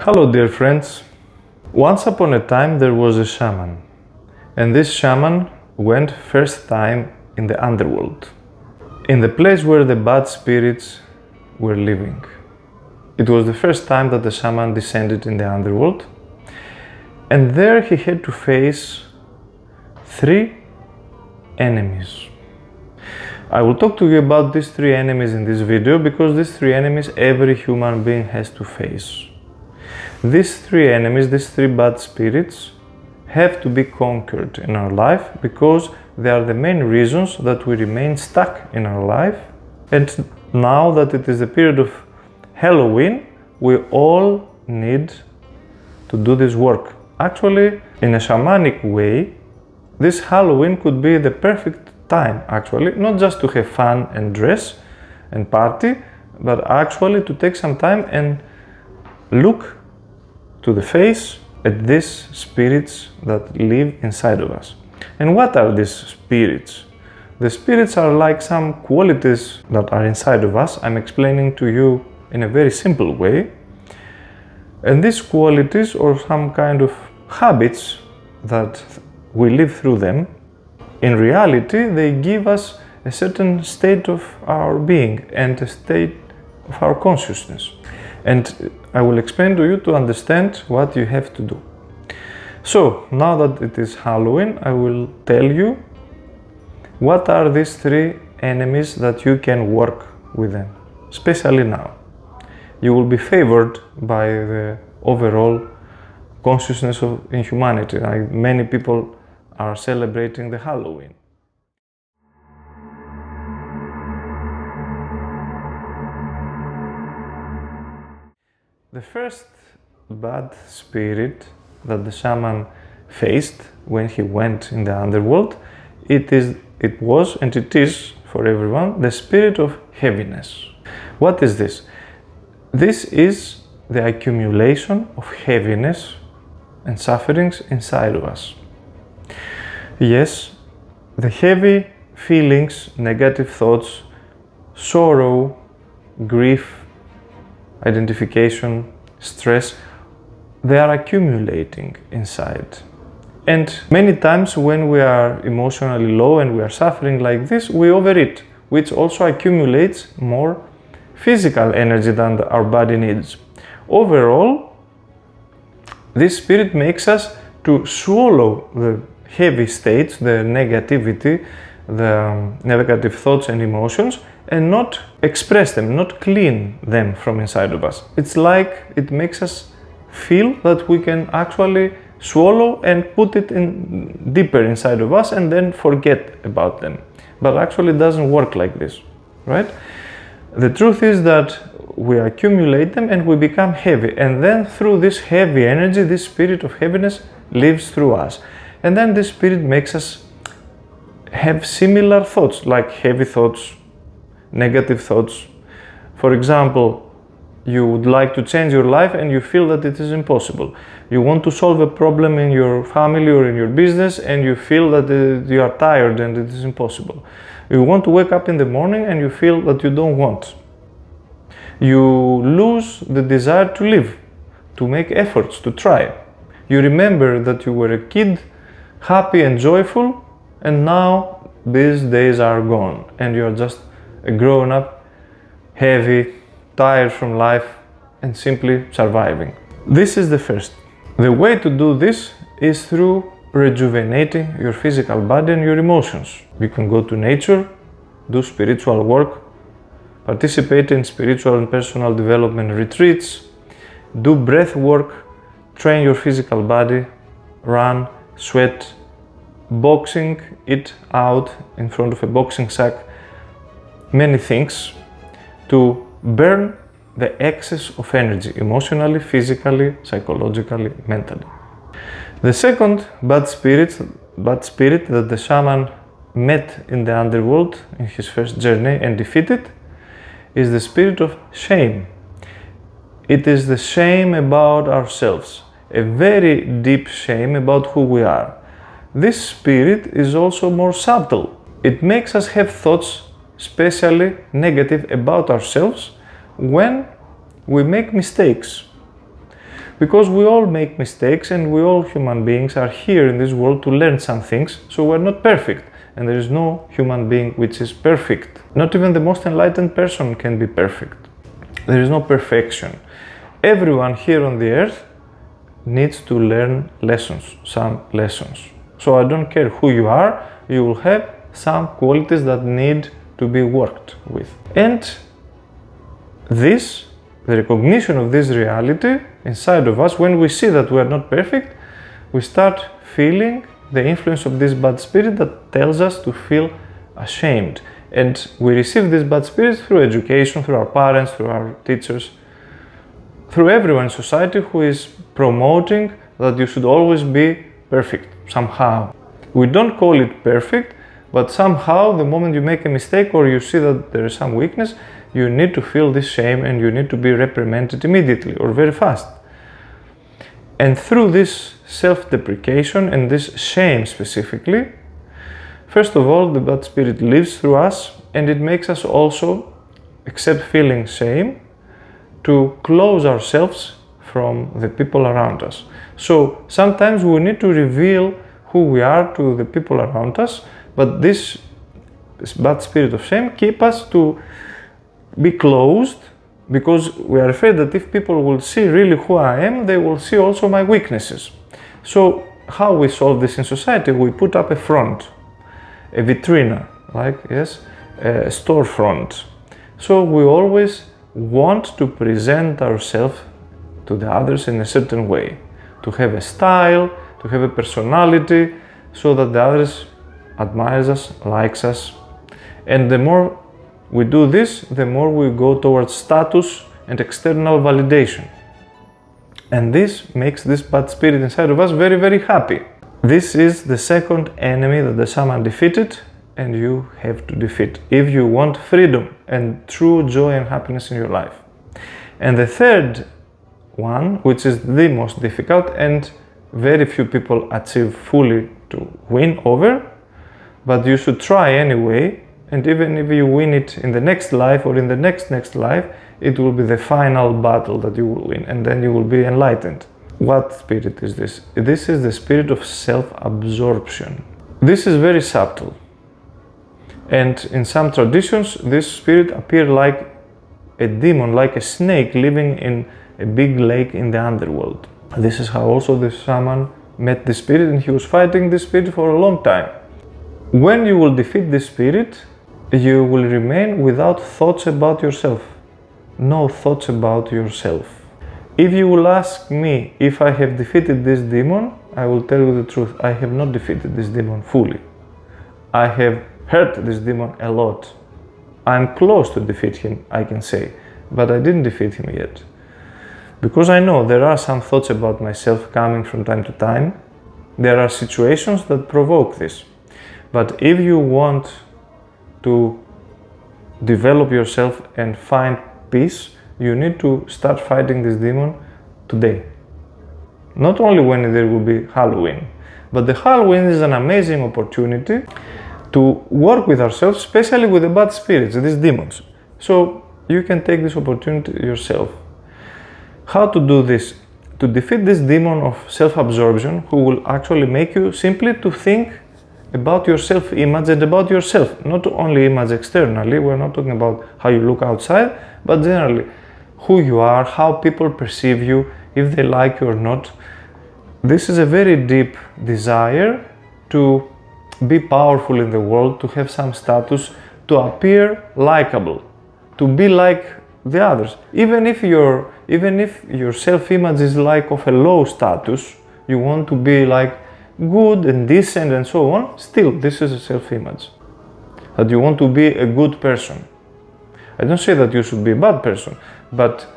Hello dear friends. Once upon a time there was a shaman, and this shaman went first time in the underworld, in the place where the bad spirits were living. It was the first time that the shaman descended in the underworld, and there he had to face 3 enemies. I will talk to you about these 3 enemies in this video because these 3 enemies every human being has to face. These 3 enemies, these 3 bad spirits, have to be conquered in our life because they are the main reasons that we remain stuck in our life. And now that it is the period of Halloween, we all need to do this work. Actually, in a shamanic way, this Halloween could be the perfect time, actually, not just to have fun and dress and party, but actually to take some time and look to the face at these spirits that live inside of us. And what are these spirits? The spirits are like some qualities that are inside of us. I'm explaining to you in a very simple way. And these qualities, or some kind of habits that we live through them, in reality they give us a certain state of our being and a state of our consciousness. And I will explain to you to understand what you have to do. So, now that it is Halloween, I will tell you what are these 3 enemies that you can work with them, especially now. You will be favored by the overall consciousness in humanity. Many people are celebrating the Halloween. The first bad spirit that the shaman faced when he went in the underworld, it was and it is for everyone the spirit of heaviness. What is this? This is the accumulation of heaviness and sufferings inside of us. Yes, the heavy feelings, negative thoughts, sorrow, grief, identification, stress, they are accumulating inside. And many times when we are emotionally low and we are suffering like this, we overeat, which also accumulates more physical energy than our body needs. Overall, this spirit makes us to swallow the heavy states, the negativity, the negative thoughts and emotions, and not express them, not clean them from inside of us. It's like it makes us feel that we can actually swallow and put it in deeper inside of us and then forget about them. But actually it doesn't work like this, right? The truth is that we accumulate them and we become heavy, and then through this heavy energy, this spirit of heaviness lives through us. And then this spirit makes us have similar thoughts, like heavy thoughts, negative thoughts. For example, you would like to change your life and you feel that it is impossible. You want to solve a problem in your family or in your business and you feel that you are tired and it is impossible. You want to wake up in the morning and you feel that you don't want. You lose the desire to live, to make efforts, to try. You remember that you were a kid, happy and joyful, and now these days are gone and you are just a grown-up, heavy, tired from life and simply surviving. This is the first. The way to do this is through rejuvenating your physical body and your emotions. You can go to nature, do spiritual work, participate in spiritual and personal development retreats, do breath work, train your physical body, run, sweat, boxing it out in front of a boxing sack, many things to burn the excess of energy, emotionally, physically, psychologically, mentally. The second bad spirit that the shaman met in the underworld in his first journey and defeated is the spirit of shame. It is the shame about ourselves, a very deep shame about who we are. This spirit is also more subtle. It makes us have thoughts, especially negative, about ourselves when we make mistakes. Because we all make mistakes and we all human beings are here in this world to learn some things, so we're not perfect. And there is no human being which is perfect. Not even the most enlightened person can be perfect. There is no perfection. Everyone here on the earth needs to learn lessons, some lessons. So I don't care who you are, you will have some qualities that need to be worked with. And this, the recognition of this reality inside of us, when we see that we are not perfect, we start feeling the influence of this bad spirit that tells us to feel ashamed. And we receive this bad spirit through education, through our parents, through our teachers, through everyone in society who is promoting that you should always be perfect, somehow. We don't call it perfect, but somehow the moment you make a mistake or you see that there is some weakness, you need to feel this shame and you need to be reprimanded immediately or very fast. And through this self-deprecation and this shame specifically, first of all, the bad spirit lives through us and it makes us also, except feeling shame, to close ourselves from the people around us. So sometimes we need to reveal who we are to the people around us, but this bad spirit of shame keeps us to be closed, because we are afraid that if people will see really who I am, they will see also my weaknesses. So how we solve this in society? We put up a front, a vitrina, like, yes, a storefront. So we always want to present ourselves to the others in a certain way, to have a style, to have a personality, so that the others admires us, likes us. And the more we do this, the more we go towards status and external validation. And this makes this bad spirit inside of us very, very happy. This is the second enemy that the shaman defeated, and you have to defeat if you want freedom and true joy and happiness in your life. And the third one, which is the most difficult and very few people achieve fully to win over, but you should try anyway. And even if you win it in the next life or in the next life, it will be the final battle that you will win, and then you will be enlightened. What spirit is this? This is the spirit of self-absorption. This is very subtle. And in some traditions, this spirit appears like a demon, like a snake living in a big lake in the underworld. This is how also the shaman met the spirit, and he was fighting this spirit for a long time. When you will defeat this spirit, you will remain without thoughts about yourself. No thoughts about yourself. If you will ask me if I have defeated this demon, I will tell you the truth. I have not defeated this demon fully. I have hurt this demon a lot. I'm close to defeat him, I can say, but I didn't defeat him yet. Because I know there are some thoughts about myself coming from time to time. There are situations that provoke this. But if you want to develop yourself and find peace, you need to start fighting this demon today. Not only when there will be Halloween, but the Halloween is an amazing opportunity to work with ourselves, especially with the bad spirits, these demons. So you can take this opportunity yourself. How to do this? To defeat this demon of self-absorption, who will actually make you simply to think about your self-image and about yourself. Not only image externally, we're not talking about how you look outside, but generally who you are, how people perceive you, if they like you or not. This is a very deep desire to be powerful in the world, to have some status, to appear likable, to be like the others. Even if your self-image is like of a low status, you want to be like good and decent and so on, still this is a self-image. That you want to be a good person. I don't say that you should be a bad person, but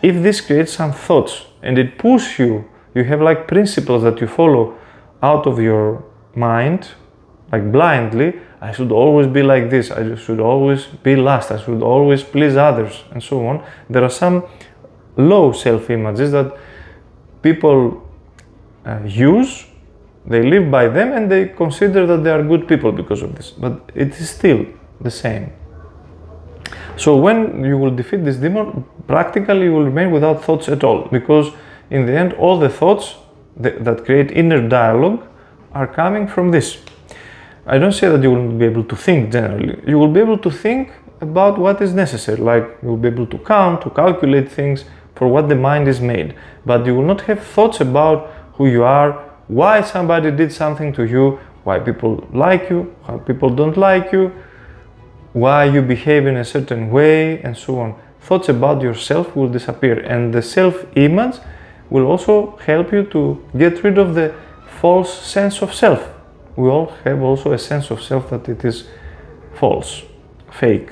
if this creates some thoughts and it pushes you, you have like principles that you follow out of your mind, like blindly, I should always be like this, I should always be last, I should always please others, and so on. There are some low self-images that people use, they live by them, and they consider that they are good people because of this, but it is still the same. So when you will defeat this demon, practically you will remain without thoughts at all, because in the end, all the thoughts that create inner dialogue are coming from this. I don't say that you will be able to think generally. You will be able to think about what is necessary, like you will be able to count, to calculate things for what the mind is made. But you will not have thoughts about who you are, why somebody did something to you, why people like you, why people don't like you, why you behave in a certain way, and so on. Thoughts about yourself will disappear, and the self-image will also help you to get rid of the false sense of self. We all have also a sense of self that it is false, fake.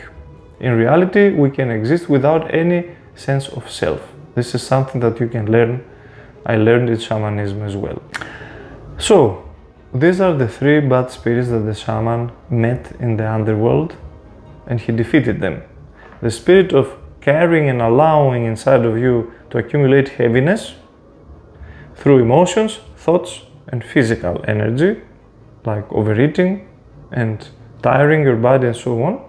In reality, we can exist without any sense of self. This is something that you can learn. I learned in shamanism as well. So, these are the three bad spirits that the shaman met in the underworld, and he defeated them. The spirit of carrying and allowing inside of you to accumulate heaviness through emotions, thoughts, and physical energy, like overeating and tiring your body and so on.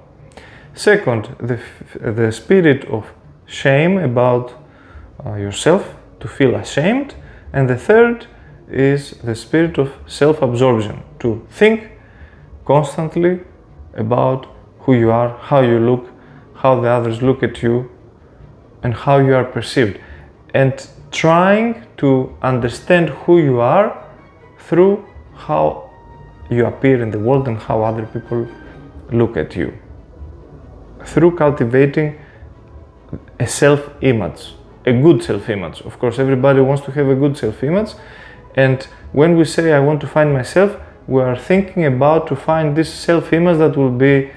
Second, the spirit of shame about yourself, to feel ashamed. And the third is the spirit of self-absorption, to think constantly about who you are, how you look, how the others look at you, and how you are perceived. And trying to understand who you are through how you appear in the world and how other people look at you. Through cultivating a self-image, a good self-image. Of course, everybody wants to have a good self-image. And when we say, I want to find myself, we are thinking about to find this self-image that will be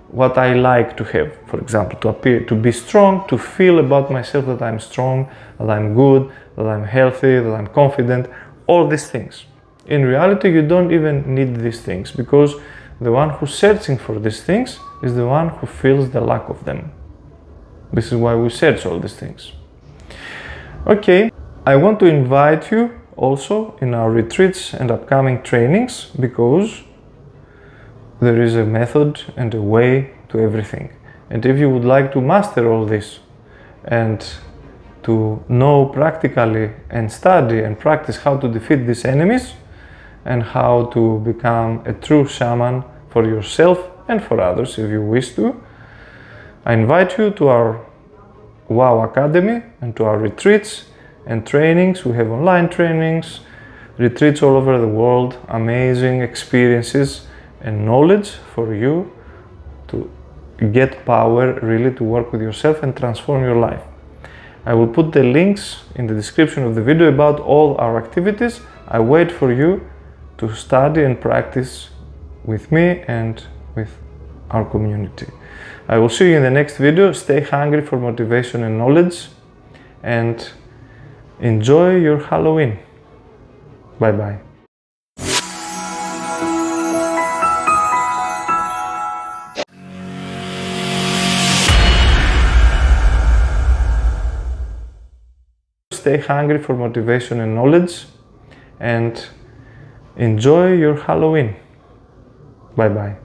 what I like to have. For example, to appear, to be strong, to feel about myself that I'm strong, that I'm good, that I'm healthy, that I'm confident, all these things. In reality, you don't even need these things, because the one who's searching for these things is the one who feels the lack of them. This is why we search all these things. Okay, I want to invite you also in our retreats and upcoming trainings, because there is a method and a way to everything. And if you would like to master all this and to know practically and study and practice how to defeat these enemies and how to become a true shaman for yourself and for others if you wish to, I invite you to our 𝗀𝗚 Academy and to our retreats and trainings. We have online trainings, retreats all over the world, amazing experiences and knowledge for you to get power really to work with yourself and transform your life. I will put the links in the description of the video about all our activities. I wait for you to study and practice with me and with our community. I will see you in the next video. Stay hungry for motivation and knowledge, and enjoy your Halloween. Bye bye. Stay hungry for motivation and knowledge, and enjoy your Halloween. Bye bye.